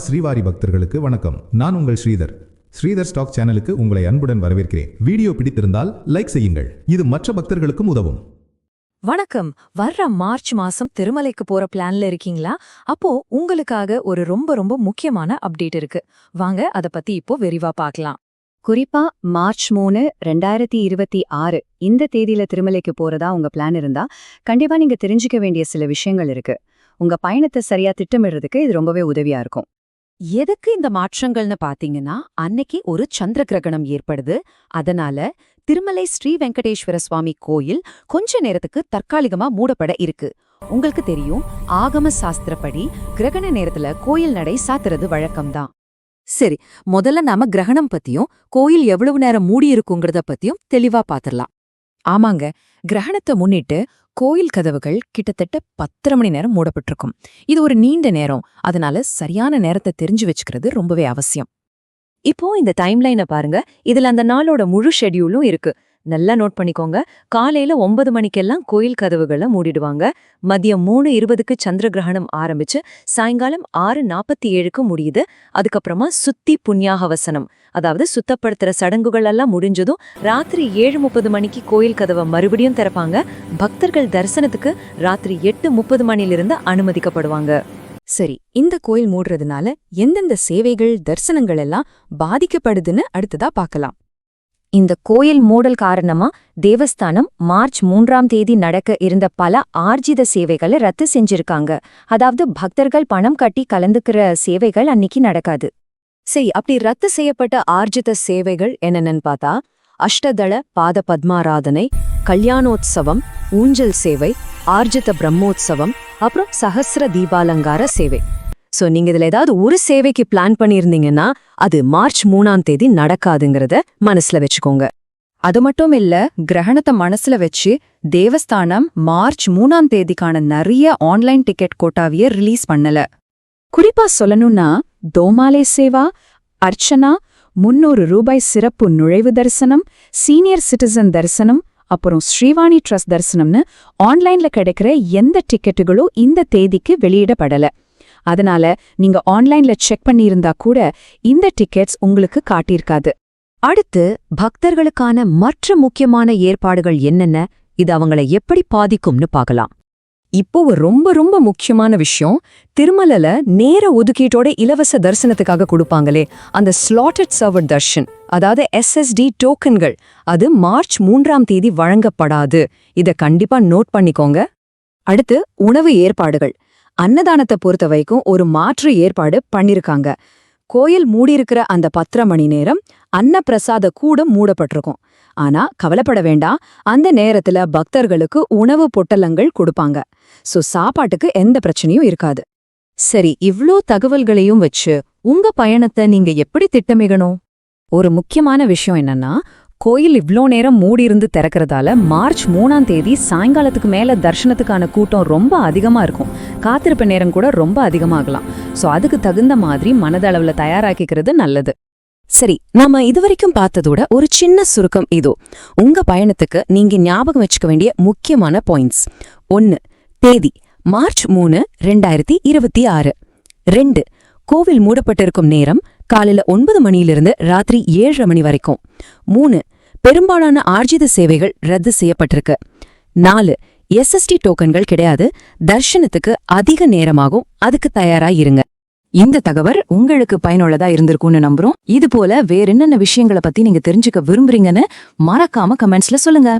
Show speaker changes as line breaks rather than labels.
ஸ்ரீவாரி பக்தர்களுக்கு வணக்கம். நான் உங்கள் ஸ்ரீதர். ஸ்ரீதர் ஸ்டாக் சேனலுக்கு உங்களை அன்புடன் வரவேற்கிறேன். வீடியோ பிடித்திருந்தால் லைக் செய்யுங்கள். இது மற்ற பக்தர்களுக்கும் உதவும்.
வணக்கம். வர்ற மார்ச் மாசம் திருமலைக்கு போற பிளான்ல இருக்கீங்களா? அப்போ உங்களுக்காக ஒரு ரொம்ப முக்கியமான அப்டேட் இருக்கு. வாங்க அத பத்தி இப்போ விரிவா பார்க்கலாம்.
குறிப்பா மார்ச் 3, 2026 இந்த தேதியில திருமலைக்கு போறதா உங்க பிளான் இருந்தா கண்டிப்பா நீங்க தெரிஞ்சுக்க வேண்டிய சில விஷயங்கள் இருக்கு. உங்க பயணத்தை சரியா திட்டமிடுறதுக்கு இது ரொம்பவே உதவியா இருக்கும்.
எதுக்கு இந்த மாற்றங்கள்னு பாத்தீங்கன்னா, அன்னைக்கு ஒரு சந்திர கிரகணம் ஏற்படுது. அதனால திருமலை ஸ்ரீ வெங்கடேஸ்வர சுவாமி கோயில் கொஞ்ச நேரத்துக்கு தற்காலிகமா மூடப்பட இருக்கு. உங்களுக்கு தெரியும், ஆகம சாஸ்திரப்படி கிரகண நேரத்துல கோயில் நடை சாத்துறது வழக்கம்தான். சரி, முதல்ல நாம கிரகணம் பத்தியும் கோயில் எவ்வளவு நேரம் மூடி இருக்குங்கிறத பத்தியும் தெளிவா பாத்திரலாம். ஆமாங்க, கிரகணத்தை முன்னிட்டு கோயில் கதவுகள் கிட்டத்தட்ட 10 மணி நேரம் மூடப்பட்டிருக்கும். இது ஒரு நீண்ட நேரம். அதனால சரியான நேரத்தை தெரிஞ்சு வச்சுக்கிறது ரொம்பவே அவசியம். இப்போ இந்த டைம்லைனை பாருங்க. இதுல அந்த நாளோட முழு ஷெட்யூலும் இருக்கு. நல்லா நோட் பண்ணிக்கோங்க. காலையில 9 மணிக்கெல்லாம் கோயில் கதவுகளை மூடிடுவாங்க. மதியம் 3:20க்கு சந்திர கிரகணம் ஆரம்பிச்சு சாயங்காலம் 6:47க்கு முடியுது. அதுக்கப்புறமா சுத்தி புண்ணியாகவசனம், அதாவது சுத்தப்படுத்துற சடங்குகள் எல்லாம் முடிஞ்சதும் ராத்திரி 7:30 மணிக்கு கோயில் கதவை மறுபடியும் திறப்பாங்க. பக்தர்கள் தரிசனத்துக்கு ராத்திரி 8:30 மணிலிருந்து அனுமதிக்கப்படுவாங்க. சரி, இந்த கோயில் மூடுறதுனால எந்தெந்த சேவைகள், தரிசனங்கள் எல்லாம் பாதிக்கப்படுதுன்னு அடுத்ததா பார்க்கலாம். இந்த கோயில் மூடல் காரணமா தேவஸ்தானம் மார்ச் 3ஆம் தேதி நடக்க இருந்த பல ஆர்ஜித சேவைகளை ரத்து செஞ்சிருக்காங்க. அதாவது பக்தர்கள் பணம் கட்டி கலந்துக்கிற சேவைகள் அன்னைக்கு நடக்காது. சரி, அப்படி ரத்து செய்யப்பட்ட ஆர்ஜித சேவைகள் என்னென்னு பார்த்தா, அஷ்டதள பாத பத்மாராதனை, கல்யாணோத்சவம், ஊஞ்சல் சேவை, ஆர்ஜித பிரம்மோத்சவம், அப்புறம் சஹஸ்ர தீபாலங்கார சேவை. சோ நீங்க இதுல ஏதாவது ஒரு சேவைக்கு பிளான் பண்ணியிருந்தீங்கன்னா அது மார்ச் 3ஆம் தேதி நடக்காதுங்கிறத மனசுல வச்சுக்கோங்க. அது மட்டும் இல்ல, கிரகணத்தை மனசுல வச்சு தேவஸ்தானம் மார்ச் 3ஆம் தேதிக்கான நிறைய ஆன்லைன் டிக்கெட் கோட்டாவிய ரிலீஸ் பண்ணல. குறிப்பா சொல்லணும்னா, தோமாலே சேவா, அர்ச்சனா, 300 ரூபாய் சிறப்பு நுழைவு தரிசனம், சீனியர் சிட்டிசன் தரிசனம், அப்புறம் ஸ்ரீவாணி ட்ரஸ்ட் தரிசனம்னு ஆன்லைன்ல கிடைக்கிற எந்த டிக்கெட்டுகளும் இந்த தேதிக்கு வெளியிடப்படல. அதனால நீங்க ஆன்லைன்ல செக் பண்ணியிருந்தா கூட இந்த டிக்கெட்ஸ் உங்களுக்கு காட்டியிருக்காது. அடுத்து பக்தர்களுக்கான மற்ற முக்கியமான ஏற்பாடுகள் என்னென்ன, இது அவங்கள எப்படி பாதிக்கும்னு பார்க்கலாம். இப்போ ஒரு ரொம்ப முக்கியமான விஷயம், திருமலைல நேர ஒதுக்கீட்டோட இலவச தரிசனத்துக்காக கொடுப்பாங்களே அந்த ஸ்லாட்டட் சர்வர் தர்ஷன், அதாவது SSD டோக்கன்கள், அது மார்ச் 3ஆம் தேதி வழங்கப்படாது. இத கண்டிப்பா நோட் பண்ணிக்கோங்க. அடுத்து உணவு ஏற்பாடுகள். அன்னதானத்தை பொறுத்த வரைக்கும் ஒரு மாற்று ஏற்பாடு பண்ணிருக்காங்க. கோயில் மூடியிருக்கிற அந்த 10 மணி நேரம் அன்னப்பிரசாத கூட மூடப்பட்டிருக்கும். ஆனா கவலைப்பட வேண்டாம், அந்த நேரத்துல பக்தர்களுக்கு உணவு பொட்டலங்கள் கொடுப்பாங்க. சோ சாப்பாட்டுக்கு எந்த பிரச்சனையும் இருக்காது. சரி, இவ்ளோ தகவல்களையும் வச்சு உங்க பயணத்தை நீங்க எப்படி திட்டமிடணும்? ஒரு முக்கியமான விஷயம் என்னன்னா, கோயில் இவ்ளோ நேரம் மூடியிருந்து திறக்கிறதால மார்ச் 3ஆம் தேதி சாயங்காலத்துக்கு மேல தர்ஷனத்துக்கான கூட்டம் ரொம்ப அதிகமா இருக்கும். காத்திருப்பு நேரம் கூட ரொம்ப அதிகமாகலாம். சோ அதுக்கு தகுந்த மாதிரி மனதளவுல தயாராக்கிக்கிறது நல்லது. சரி, நாம இதுவரைக்கும் பார்த்ததோட ஒரு சின்ன சுருக்கம் இதோ. உங்க பயணத்துக்கு நீங்க ஞாபகம் வச்சுக்க வேண்டிய முக்கியமான பாயிண்ட்ஸ். 1. தேதி மார்ச் 3, 2026. 2. கோவில் மூடப்பட்டிருக்கும் நேரம் காலையில 9 மணியிலிருந்து ராத்திரி 7:30 மணி வரைக்கும். 3. பெரும்பாலான ஆர்ஜித சேவைகள் ரத்து செய்யப்பட்டிருக்கு. 4. SSD டோக்கன்கள் கிடையாது. தர்ஷனத்துக்கு அதிக நேரமாகும், அதுக்கு தயாராயிருங்க. இந்த தகவல் உங்களுக்கு பயனுள்ளதா இருந்திருக்கும்னு நம்புறோம். இது போல வேற என்னென்ன விஷயங்களை பத்தி நீங்க தெரிஞ்சுக்க விரும்புறீங்கன்னு மறக்காம கமெண்ட்ஸ்ல சொல்லுங்க.